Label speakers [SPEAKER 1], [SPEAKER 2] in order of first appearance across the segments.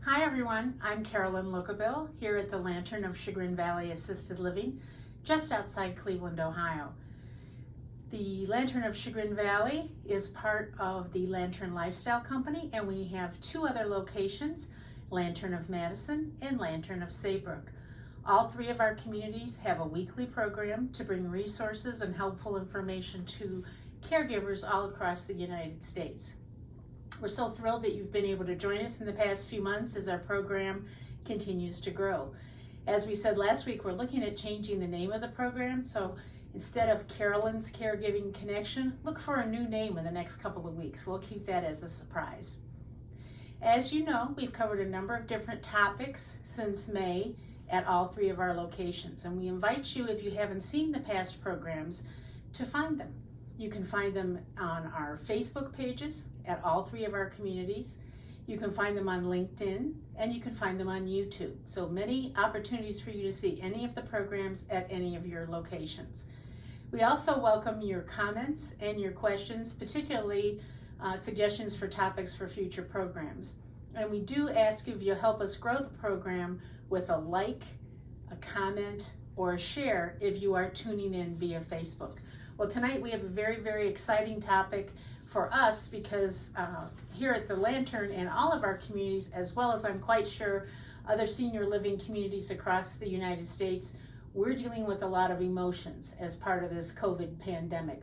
[SPEAKER 1] Hi everyone, I'm Carolyn Lookabill here at the Lantern of Chagrin Valley Assisted Living just outside Cleveland, Ohio. The Lantern of Chagrin Valley is part of the Lantern Lifestyle Company, and we have two other locations, Lantern of Madison and Lantern of Saybrook. All three of our communities have a weekly program to bring resources and helpful information to caregivers all across the United States. We're so thrilled that you've been able to join us in the past few months as our program continues to grow. As we said last week, we're looking at changing the name of the program, so instead of Carolyn's Caregiving Connection, look for a new name in the next couple of weeks. We'll keep that as a surprise. As you know, we've covered a number of different topics since May at all three of our locations, and we invite you, if you haven't seen the past programs, to find them. You can find them on our Facebook pages at all three of our communities. You can find them on LinkedIn, and you can find them on YouTube. So many opportunities for you to see any of the programs at any of your locations. We also welcome your comments and your questions, particularly suggestions for topics for future programs. And we do ask if you'll help us grow the program with a like, a comment, or a share if you are tuning in via Facebook. Well, tonight we have a very, very exciting topic for us because here at the Lantern and all of our communities, as well as I'm quite sure other senior living communities across the United States, we're dealing with a lot of emotions as part of this COVID pandemic.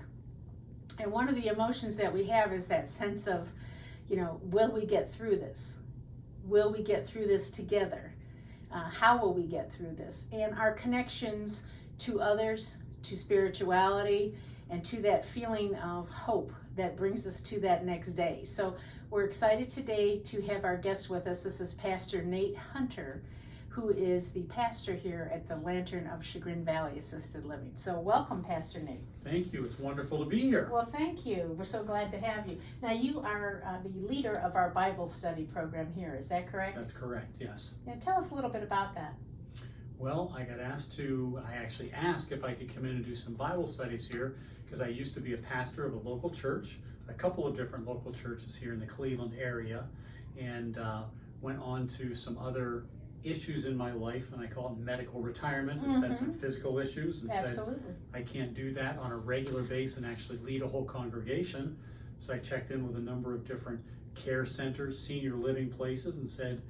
[SPEAKER 1] And one of the emotions that we have is that sense of, will we get through this? Will we get through this together? How will we get through this? And our connections to others, to spirituality, and to that feeling of hope that brings us to that next day. So we're excited today to have our guest with us. This is Pastor Nate Hunter, who is the pastor here at the Lantern of Chagrin Valley Assisted Living. So welcome, Pastor Nate.
[SPEAKER 2] Thank you. It's wonderful to be here.
[SPEAKER 1] Well, thank you. We're so glad to have you. Now, you are the leader of our Bible study program here. Is that correct?
[SPEAKER 2] That's correct, yes.
[SPEAKER 1] Now, tell us a little bit about that.
[SPEAKER 2] Well, I actually asked if I could come in and do some Bible studies here because I used to be a pastor of a local church, a couple of different local churches here in the Cleveland area, and went on to some other issues in my life, and I call it medical retirement instead of some physical issues, and
[SPEAKER 1] Absolutely.
[SPEAKER 2] said I can't do that on a regular basis and actually lead a whole congregation. So I checked in with a number of different care centers, senior living places, and said,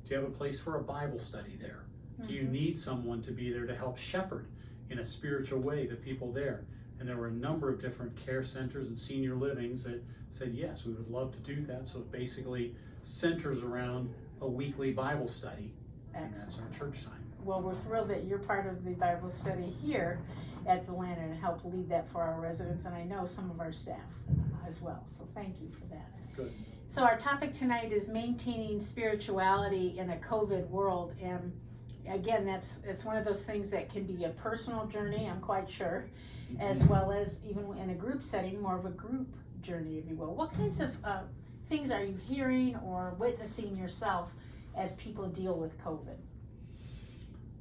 [SPEAKER 2] do you have a place for a Bible study there? Do you need someone to be there to help shepherd in a spiritual way the people there? And there were a number of different care centers and senior livings that said, yes, we would love to do that. So it basically centers around a weekly Bible study.
[SPEAKER 1] Excellent.
[SPEAKER 2] And that's our church time.
[SPEAKER 1] Well, we're thrilled that you're part of the Bible study here at the Lantern and help lead that for our residents, and I know some of our staff as well. So thank you for that.
[SPEAKER 2] Good.
[SPEAKER 1] So our topic tonight is maintaining spirituality in a COVID world, and again, it's one of those things that can be a personal journey, I'm quite sure, as well as even in a group setting, more of a group journey, if you will. What kinds of things are you hearing or witnessing yourself as people deal with COVID?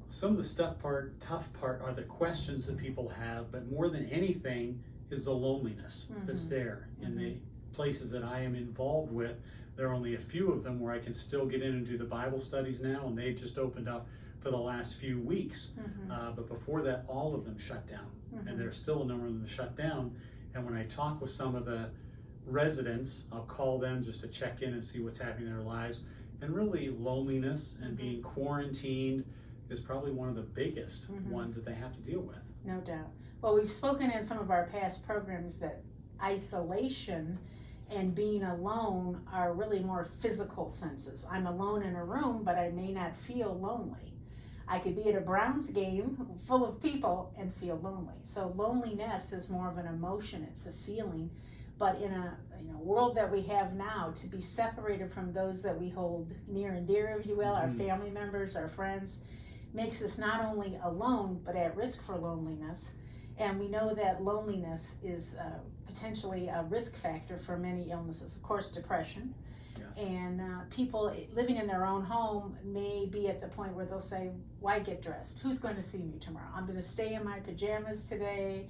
[SPEAKER 2] Some of the tough part are the questions that people have, but more than anything is the loneliness that's there. In the places that I am involved with, there are only a few of them where I can still get in and do the Bible studies now, and they've just opened up for the last few weeks. But before that, all of them shut down, and there's still a number of them shut down. And when I talk with some of the residents, I'll call them just to check in and see what's happening in their lives. And really, loneliness and being quarantined is probably one of the biggest ones that they have to deal with.
[SPEAKER 1] No doubt. Well, we've spoken in some of our past programs that isolation and being alone are really more physical senses. I'm alone in a room, but I may not feel lonely. I could be at a Browns game full of people and feel lonely. So loneliness is more of an emotion, it's a feeling. But in a world that we have now, to be separated from those that we hold near and dear, if you will, our family members, our friends, makes us not only alone, but at risk for loneliness. And we know that loneliness is potentially a risk factor for many illnesses. Of course, depression.
[SPEAKER 2] Yes.
[SPEAKER 1] And people living in their own home may be at the point where they'll say, why get dressed? Who's going to see me tomorrow? I'm going to stay in my pajamas today.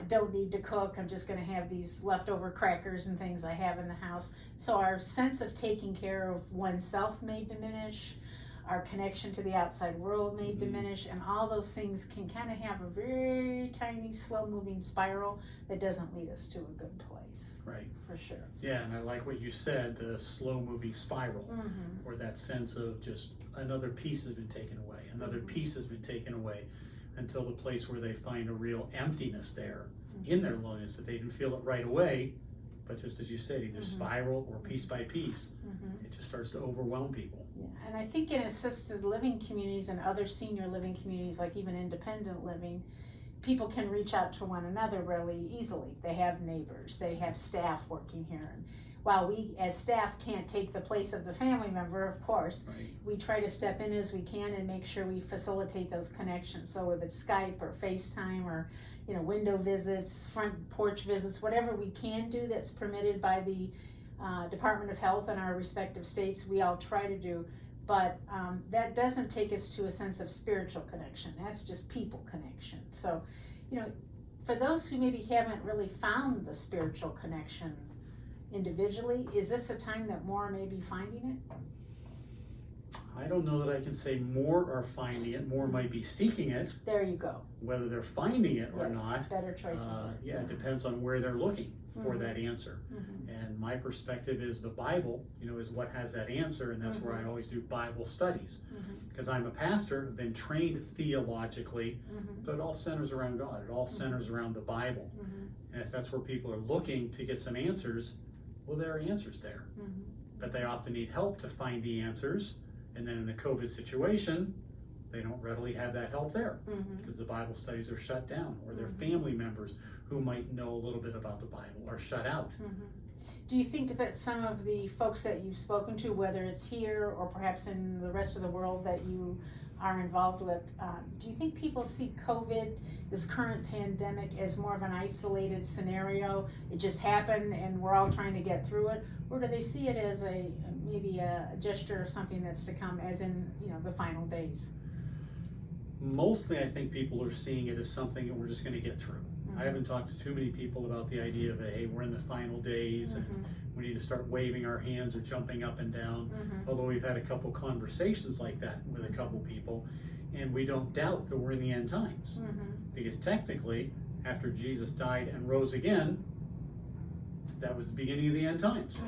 [SPEAKER 1] don't need to cook. I'm just going to have these leftover crackers and things I have in the house. So our sense of taking care of oneself may diminish. Our connection to the outside world may diminish, and all those things can kind of have a very tiny, slow-moving spiral that doesn't lead us to a good place.
[SPEAKER 2] Right.
[SPEAKER 1] For sure.
[SPEAKER 2] Yeah, and I like what you said, the slow-moving spiral, or that sense of just another piece has been taken away, another piece has been taken away, until the place where they find a real emptiness there in their loneliness, that they didn't feel it right away, but just as you said, either spiral or piece by piece, it just starts to overwhelm people.
[SPEAKER 1] Yeah. And I think in assisted living communities and other senior living communities, like even independent living, people can reach out to one another really easily. They have neighbors, they have staff working here. And while we as staff can't take the place of the family member, of course, we try to step in as we can and make sure we facilitate those connections. So if it's Skype or FaceTime or window visits, front porch visits, whatever we can do that's permitted by the Department of Health in our respective states, we all try to do. But that doesn't take us to a sense of spiritual connection. That's just people connection. So, for those who maybe haven't really found the spiritual connection individually, is this a time that more may be finding it?
[SPEAKER 2] I don't know that I can say more are finding it, more might be seeking it.
[SPEAKER 1] There you go.
[SPEAKER 2] Whether they're finding it or not,
[SPEAKER 1] better choice.
[SPEAKER 2] it depends on where they're looking for that answer. And my perspective is the Bible, is what has that answer, and that's where I always do Bible studies. Because I'm a pastor, I've been trained theologically, but it all centers around God. It all centers around the Bible. And if that's where people are looking to get some answers, well, there are answers there. But they often need help to find the answers. And then in the COVID situation, they don't readily have that help there because the Bible studies are shut down, or their family members who might know a little bit about the Bible are shut out.
[SPEAKER 1] Do you think that some of the folks that you've spoken to, whether it's here or perhaps in the rest of the world that you are involved with, do you think people see COVID, this current pandemic, as more of an isolated scenario? It just happened and we're all trying to get through it? Or do they see it as maybe a gesture of something that's to come, as in, the final days?
[SPEAKER 2] Mostly, I think people are seeing it as something that we're just going to get through. I haven't talked to too many people about the idea of, hey, we're in the final days and we need to start waving our hands or jumping up and down. Although we've had a couple conversations like that with a couple people, and we don't doubt that we're in the end times. Because technically, after Jesus died and rose again, that was the beginning of the end times.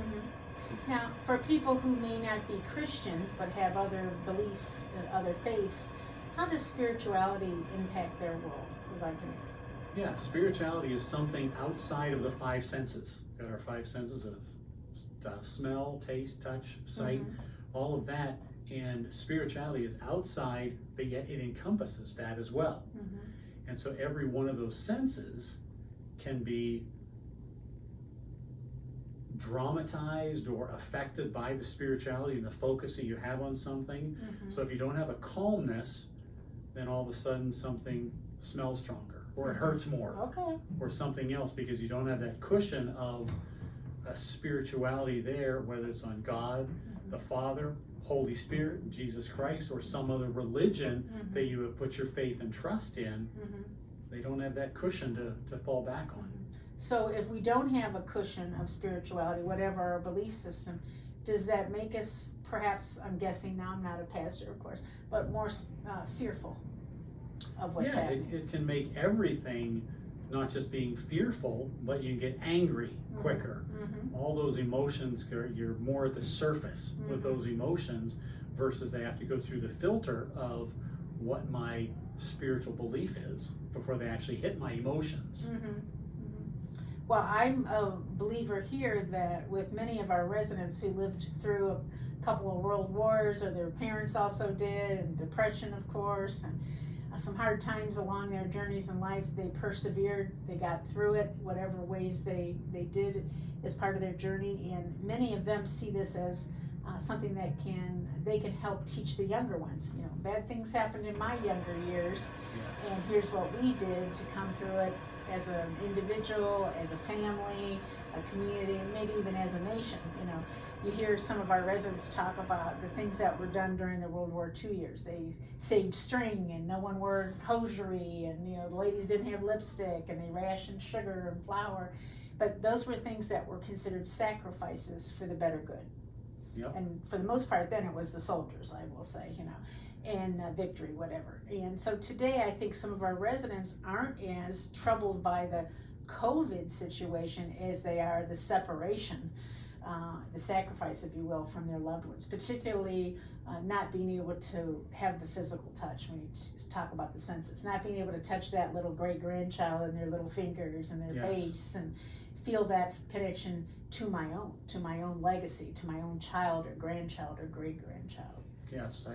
[SPEAKER 1] Now, for people who may not be Christians but have other beliefs and other faiths, how does spirituality impact their world, if I can ask?
[SPEAKER 2] Yeah, spirituality is something outside of the five senses. We've got our five senses of smell, taste, touch, sight, all of that. And spirituality is outside, but yet it encompasses that as well. And so every one of those senses can be dramatized or affected by the spirituality and the focus that you have on something. So if you don't have a calmness, then all of a sudden something smells stronger, or it hurts more, or something else, because you don't have that cushion of a spirituality there, whether it's on God, the Father, Holy Spirit, Jesus Christ, or some other religion that you have put your faith and trust in. They don't have that cushion to fall back on.
[SPEAKER 1] So if we don't have a cushion of spirituality, whatever our belief system, does that make us perhaps, I'm guessing now, I'm not a pastor of course, but more fearful of what's happening?
[SPEAKER 2] It can make everything not just being fearful, but you get angry quicker. All those emotions, you're more at the surface with those emotions, versus they have to go through the filter of what my spiritual belief is before they actually hit my emotions.
[SPEAKER 1] Well, I'm a believer here that with many of our residents who lived through a couple of world wars, or their parents also did, and depression, of course, and some hard times along their journeys in life, they persevered, they got through it, whatever ways they did as part of their journey, and many of them see this as something that they can help teach the younger ones. Bad things happened in my younger years, and here's what we did to come through it as an individual, as a family, a community, and maybe even as a nation. You know, you hear some of our residents talk about the things that were done during the World War II years. They saved string, and no one wore hosiery, and you know, the ladies didn't have lipstick, and they rationed sugar and flour. But those were things that were considered sacrifices for the better good.
[SPEAKER 2] Yep.
[SPEAKER 1] And for the most part, then it was the soldiers, I will say, you know, and victory, whatever. And so today, I think some of our residents aren't as troubled by the COVID situation as they are the separation, the sacrifice, if you will, from their loved ones, particularly not being able to have the physical touch. When you talk about the senses, not being able to touch that little great-grandchild in their little fingers and their
[SPEAKER 2] Yes.
[SPEAKER 1] face, and feel that connection to my own legacy, to my own child or grandchild or great-grandchild.
[SPEAKER 2] Yes,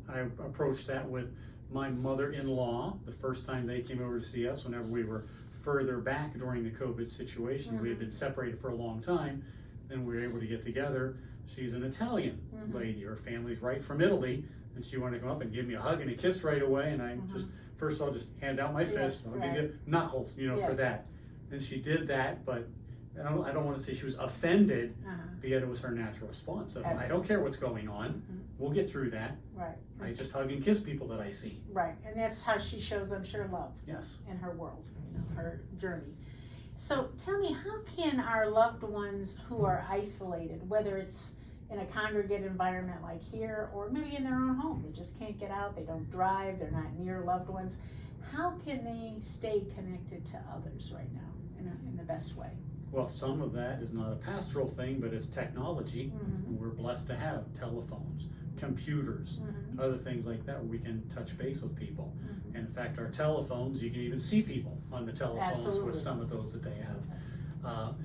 [SPEAKER 2] I approached that with my mother-in-law the first time they came over to see us, whenever we were further back during the COVID situation.
[SPEAKER 1] Mm-hmm.
[SPEAKER 2] We had been separated for a long time, then we were able to get together. She's an Italian
[SPEAKER 1] Mm-hmm.
[SPEAKER 2] lady. Her family's right from Italy, and she wanted to come up and give me a hug and a kiss right away, and I
[SPEAKER 1] Mm-hmm.
[SPEAKER 2] just, first I'll just hand out my fist, I'll
[SPEAKER 1] right.
[SPEAKER 2] give you knuckles, you know, for
[SPEAKER 1] Yes.
[SPEAKER 2] that. And she did that, but I don't want to say she was offended, but yet it was her natural response of, I don't care what's going on,
[SPEAKER 1] Mm-hmm.
[SPEAKER 2] we'll get through that.
[SPEAKER 1] Right.
[SPEAKER 2] I just hug and kiss people that I see.
[SPEAKER 1] Right, and that's how she shows, I'm sure, love
[SPEAKER 2] Yes.
[SPEAKER 1] in her world, you know, her journey. So tell me, how can our loved ones who are isolated, whether it's in a congregate environment like here, or maybe in their own home, they just can't get out, they don't drive, they're not near loved ones, how can they stay connected to others right now in the best way?
[SPEAKER 2] Well, some of that is not a pastoral thing, but it's technology.
[SPEAKER 1] Mm-hmm.
[SPEAKER 2] We're blessed to have telephones, computers,
[SPEAKER 1] Mm-hmm.
[SPEAKER 2] other things like that where we can touch base with people.
[SPEAKER 1] Mm-hmm.
[SPEAKER 2] And in fact, our telephones, you can even see people on the telephones
[SPEAKER 1] Absolutely.
[SPEAKER 2] with some of those that they have.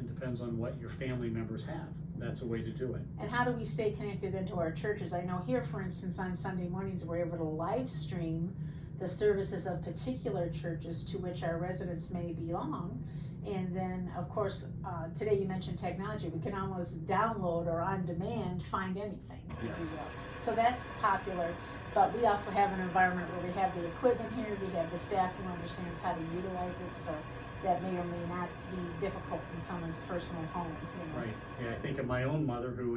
[SPEAKER 2] It depends on what your family members have. That's a way to do it.
[SPEAKER 1] And how do we stay connected into our churches? I know here, for instance, on Sunday mornings, we're able to live stream the services of particular churches to which our residents may belong. And then, of course, today you mentioned technology. We can almost download or on demand find anything, if
[SPEAKER 2] Yes.
[SPEAKER 1] you will. So that's popular. But we also have an environment where we have the equipment here, we have the staff who understands how to utilize it. So that may or may not be difficult in someone's personal home. You know?
[SPEAKER 2] Right. Yeah, I think of my own mother who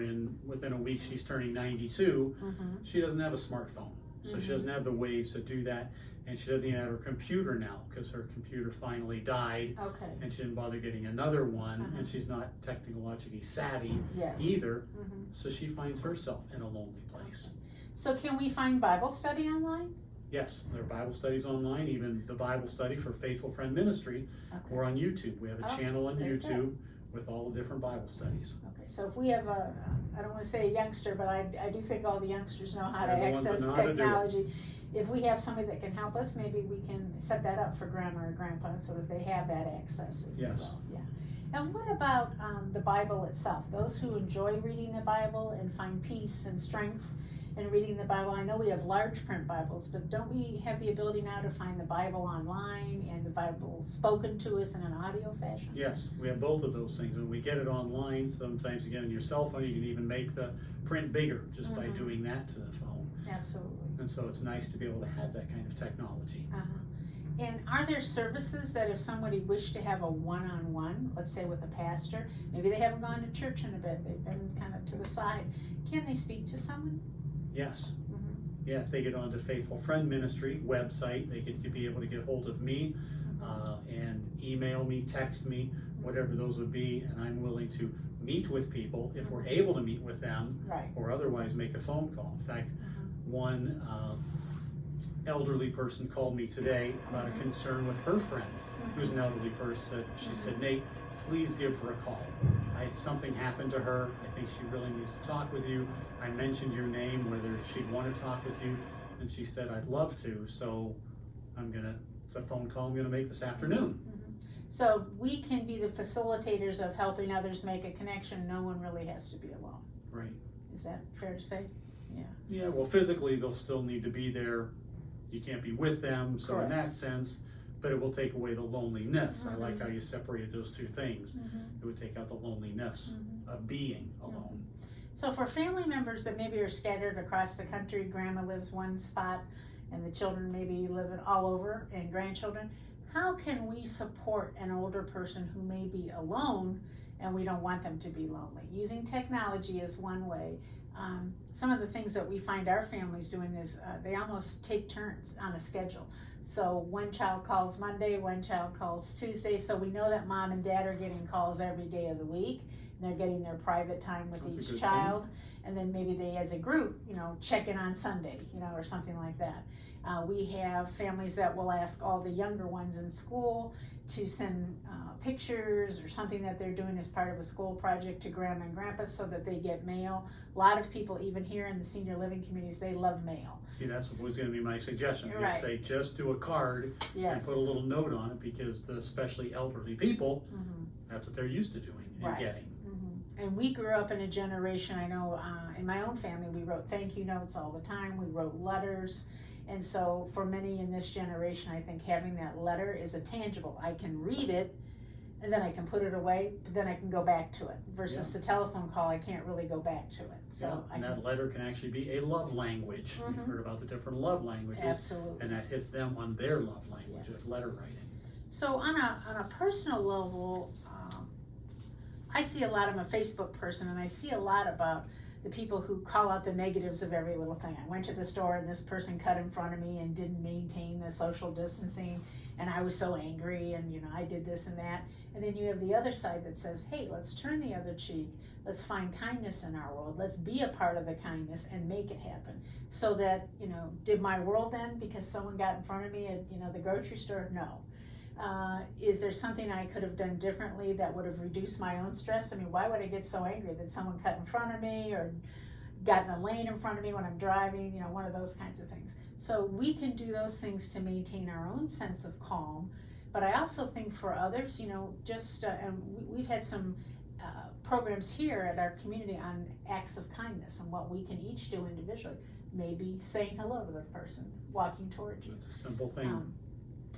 [SPEAKER 2] within a week she's turning 92.
[SPEAKER 1] Mm-hmm.
[SPEAKER 2] She doesn't have a smartphone. So she doesn't have the ways to do that. And she doesn't even have her computer now because her computer finally died.
[SPEAKER 1] Okay.
[SPEAKER 2] And she didn't bother getting another one.
[SPEAKER 1] Uh-huh.
[SPEAKER 2] And she's not technologically savvy
[SPEAKER 1] Yes.
[SPEAKER 2] either.
[SPEAKER 1] Mm-hmm.
[SPEAKER 2] So she finds herself in a lonely place.
[SPEAKER 1] So can we find Bible study online?
[SPEAKER 2] Yes, there are Bible studies online, even the Bible study for Faithful Friend Ministry.
[SPEAKER 1] Okay.
[SPEAKER 2] We're on YouTube. We have a
[SPEAKER 1] Oh,
[SPEAKER 2] channel on
[SPEAKER 1] very
[SPEAKER 2] YouTube
[SPEAKER 1] good.
[SPEAKER 2] with all the different Bible studies.
[SPEAKER 1] Okay, so if we have I don't want to say a youngster, but I do think all the youngsters know how to
[SPEAKER 2] They're the ones that
[SPEAKER 1] access
[SPEAKER 2] know how to do it.
[SPEAKER 1] technology. If we have somebody that can help us, maybe we can set that up for grandma or grandpa so that they have that access. If
[SPEAKER 2] Yes.
[SPEAKER 1] You will. Yeah. And what about the Bible itself? Those who enjoy reading the Bible and find peace and strength in reading the Bible. I know we have large print Bibles, but don't we have the ability now to find the Bible online and the Bible spoken to us in an audio fashion?
[SPEAKER 2] Yes, we have both of those things. When we get it online, sometimes again on your cell phone, you can even make the print bigger just by doing that to the phone.
[SPEAKER 1] Absolutely.
[SPEAKER 2] And so it's nice to be able to have that kind of technology.
[SPEAKER 1] And are there services that if somebody wished to have a one-on-one, let's say with a pastor, maybe they haven't gone to church in a bit, they've been kind of to the side, can they speak to someone?
[SPEAKER 2] Yes. Yeah, if they get onto Faithful Friend Ministry website, they could be able to get hold of me and email me, text me, whatever those would be, and I'm willing to meet with people if we're able to meet with them,
[SPEAKER 1] Right.
[SPEAKER 2] or otherwise make a phone call. In fact, one elderly person called me today about a concern with her friend who's an elderly person. She said, Nate, please give her a call. Something happened to her. I think she really needs to talk with you. I mentioned your name, whether she'd want to talk with you, and she said, I'd love to. So it's a phone call I'm going to make this afternoon.
[SPEAKER 1] So we can be the facilitators of helping others make a connection. No one really has to be alone.
[SPEAKER 2] Right.
[SPEAKER 1] Is that fair to say? Yeah.
[SPEAKER 2] Yeah, well, physically, they'll still need to be there. You can't be with them, so
[SPEAKER 1] Correct.
[SPEAKER 2] in that sense, but it will take away the loneliness. I like how you separated those two things. It would take out the loneliness of being alone.
[SPEAKER 1] So for family members that maybe are scattered across the country, grandma lives one spot and the children maybe live all over, and grandchildren, how can we support an older person who may be alone and we don't want them to be lonely. Using technology is one way. Some of the things that we find our families doing is they almost take turns on a schedule. So one child calls Monday, one child calls Tuesday, so we know that mom and dad are getting calls every day of the week, and they're getting their private time with each child. And then maybe they, as a group, check in on Sunday, or something like that. We have families that will ask all the younger ones in school to send pictures or something that they're doing as part of a school project to grandma and grandpa so that they get mail. A lot of people, even here in the senior living communities, they love mail.
[SPEAKER 2] See, that's what was going to be my suggestion.
[SPEAKER 1] Right.
[SPEAKER 2] Say just do a card and put a little note on it, because the especially elderly people, that's what they're used to doing and getting.
[SPEAKER 1] And we grew up in a generation, I know in my own family, we wrote thank you notes all the time. We wrote letters. And so for many in this generation, I think having that letter is a tangible. I can read it, and then I can put it away, but then I can go back to it. Versus the telephone call, I can't really go back to it. So
[SPEAKER 2] and that letter can actually be a love language. We've heard about the different love languages.
[SPEAKER 1] Absolutely.
[SPEAKER 2] And that hits them on their love language of letter writing.
[SPEAKER 1] So on a personal level, I see a lot. I'm a Facebook person, and I see a lot about the people who call out the negatives of every little thing. I went to the store and this person cut in front of me and didn't maintain the social distancing, and I was so angry, and I did this and that. And then you have the other side that says, hey, let's turn the other cheek. Let's find kindness in our world. Let's be a part of the kindness and make it happen. So that, did my world end because someone got in front of me at, the grocery store? No. Is there something I could have done differently that would have reduced my own stress? I mean, why would I get so angry that someone cut in front of me or got in a lane in front of me when I'm driving? One of those kinds of things. So we can do those things to maintain our own sense of calm. But I also think for others, and we've had some programs here at our community on acts of kindness and what we can each do individually. Maybe saying hello to the person walking towards you.
[SPEAKER 2] It's a simple thing.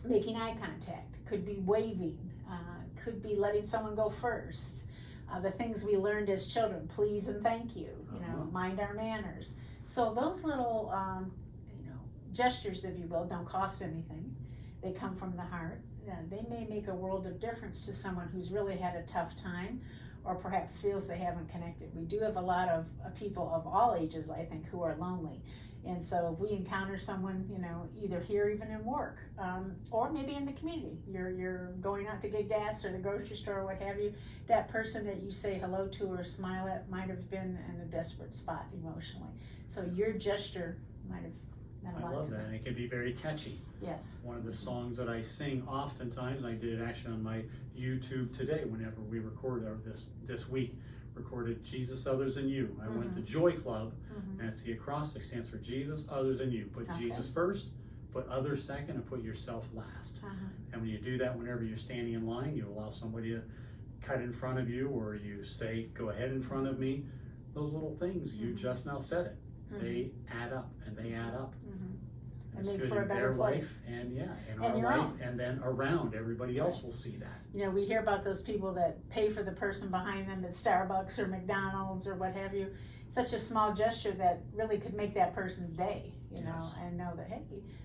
[SPEAKER 1] Making eye contact, could be waving, could be letting someone go first. The things we learned as children, please and thank you, mind our manners. So those little, gestures, if you will, don't cost anything. They come from the heart. They may make a world of difference to someone who's really had a tough time or perhaps feels they haven't connected. We do have a lot of people of all ages, I think, who are lonely. And so if we encounter someone, either here, even in work, or maybe in the community, you're going out to get gas or the grocery store or what have you, that person that you say hello to or smile at might have been in a desperate spot emotionally. So your gesture might have meant a lot to them.
[SPEAKER 2] I love that, and it can be very catchy.
[SPEAKER 1] Yes.
[SPEAKER 2] One of the songs that I sing oftentimes, I did it actually on my YouTube today whenever we recorded, or this week, recorded Jesus, Others, and You. I went to Joy Club, and it's the acrostic, stands for Jesus, Others, and You. Put Jesus first, put others second, and put yourself last. And when you do that, whenever you're standing in line, you allow somebody to cut in front of you, or you say, go ahead in front of me. Those little things, you just now said it. They add up, and they add up.
[SPEAKER 1] And make for a better place.
[SPEAKER 2] Life, and in our life, and then around, everybody else will see that.
[SPEAKER 1] We hear about those people that pay for the person behind them at Starbucks or McDonald's or what have you. Such a small gesture that really could make that person's day, and know that, hey,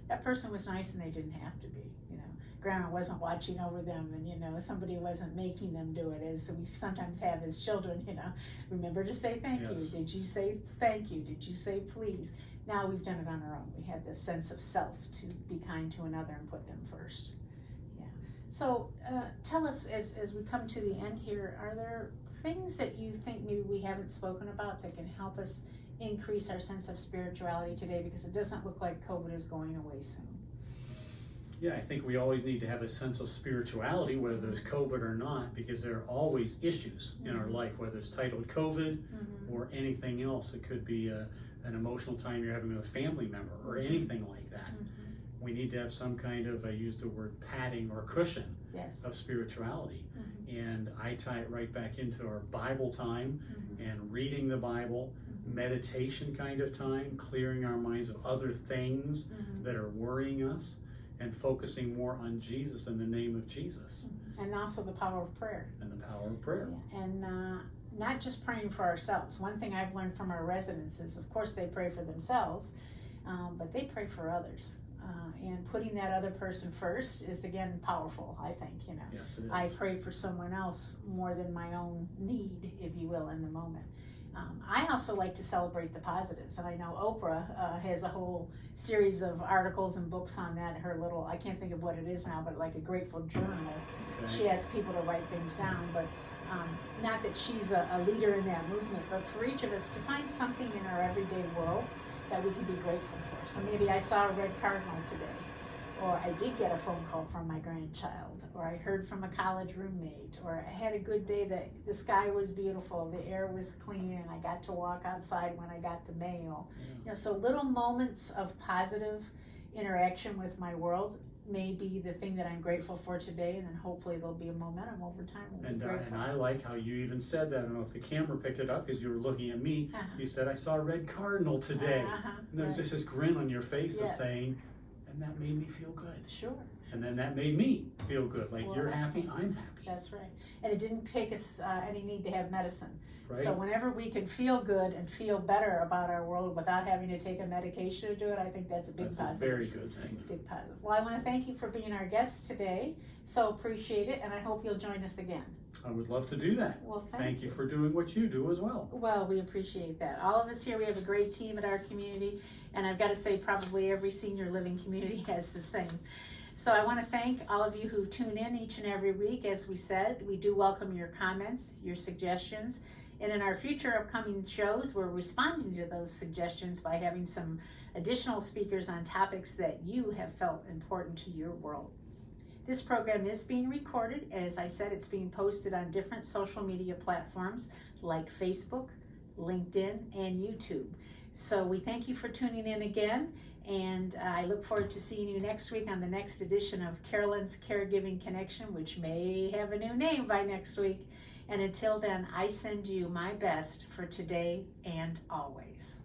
[SPEAKER 1] that person was nice and they didn't have to be, Grandma wasn't watching over them, and, somebody wasn't making them do it, as we sometimes have as children, remember to say thank you. Did you say thank you? Did you say please? Now we've done it on our own. We have this sense of self to be kind to another and put them first. Yeah. So tell us, as we come to the end here, are there things that you think maybe we haven't spoken about that can help us increase our sense of spirituality today? Because it doesn't look like COVID is going away soon.
[SPEAKER 2] Yeah, I think we always need to have a sense of spirituality, whether there's COVID or not, because there are always issues in our life, whether it's titled COVID or anything else. It could be an emotional time you're having with a family member or anything like that. We need to have some kind of, I use the word padding or cushion of spirituality. And I tie it right back into our Bible time and reading the Bible, meditation kind of time, clearing our minds of other things that are worrying us, and focusing more on Jesus and the name of Jesus.
[SPEAKER 1] And also the power of prayer.
[SPEAKER 2] And the power of prayer.
[SPEAKER 1] Yeah. And not just praying for ourselves. One thing I've learned from our residents is, of course, they pray for themselves, but they pray for others. And putting that other person first is, again, powerful, I think, you know.
[SPEAKER 2] Yes, it is.
[SPEAKER 1] I pray for someone else more than my own need, if you will, in the moment. I also like to celebrate the positives, and I know Oprah has a whole series of articles and books on that. Her little, I can't think of what it is now, but like a grateful journal.
[SPEAKER 2] Okay.
[SPEAKER 1] She asks people to write things down, but not that she's a leader in that movement, but for each of us to find something in our everyday world that we can be grateful for. So maybe I saw a red cardinal today, or I did get a phone call from my grandchild, or I heard from a college roommate, or I had a good day that the sky was beautiful, the air was clean, and I got to walk outside when I got the mail.
[SPEAKER 2] Yeah.
[SPEAKER 1] You know, so little moments of positive interaction with my world may be the thing that I'm grateful for today, and then hopefully there'll be a momentum over time. We'll be
[SPEAKER 2] And
[SPEAKER 1] grateful.
[SPEAKER 2] I like how you even said that. I don't know if the camera picked it up because you were looking at me.
[SPEAKER 1] Uh-huh.
[SPEAKER 2] You said, I saw a red cardinal today.
[SPEAKER 1] Uh-huh.
[SPEAKER 2] And there's
[SPEAKER 1] Right.
[SPEAKER 2] just this grin on your face
[SPEAKER 1] Yes.
[SPEAKER 2] of saying, and that made me feel good.
[SPEAKER 1] Sure.
[SPEAKER 2] And then that made me feel good. Like,
[SPEAKER 1] Well,
[SPEAKER 2] you're happy,
[SPEAKER 1] excellent.
[SPEAKER 2] I'm happy.
[SPEAKER 1] That's right. And it didn't take us any need to have medicine.
[SPEAKER 2] Right?
[SPEAKER 1] So whenever we can feel good and feel better about our world without having to take a medication to do it, I think that's a big
[SPEAKER 2] That's
[SPEAKER 1] positive.
[SPEAKER 2] a very good thing.
[SPEAKER 1] Big positive. Well, I want to thank you for being our guest today. So appreciate it, and I hope you'll join us again.
[SPEAKER 2] I would love to do that.
[SPEAKER 1] Well,
[SPEAKER 2] Thank you for doing what you do as well.
[SPEAKER 1] Well, we appreciate that. All of us here, we have a great team at our community, and I've got to say probably every senior living community has the same. So I want to thank all of you who tune in each and every week. As we said, we do welcome your comments, your suggestions, and in our future upcoming shows, we're responding to those suggestions by having some additional speakers on topics that you have felt important to your world. This program is being recorded. As I said, it's being posted on different social media platforms like Facebook, LinkedIn, and YouTube. So we thank you for tuning in again, and I look forward to seeing you next week on the next edition of Carolyn's Caregiving Connection, which may have a new name by next week. And until then, I send you my best for today and always.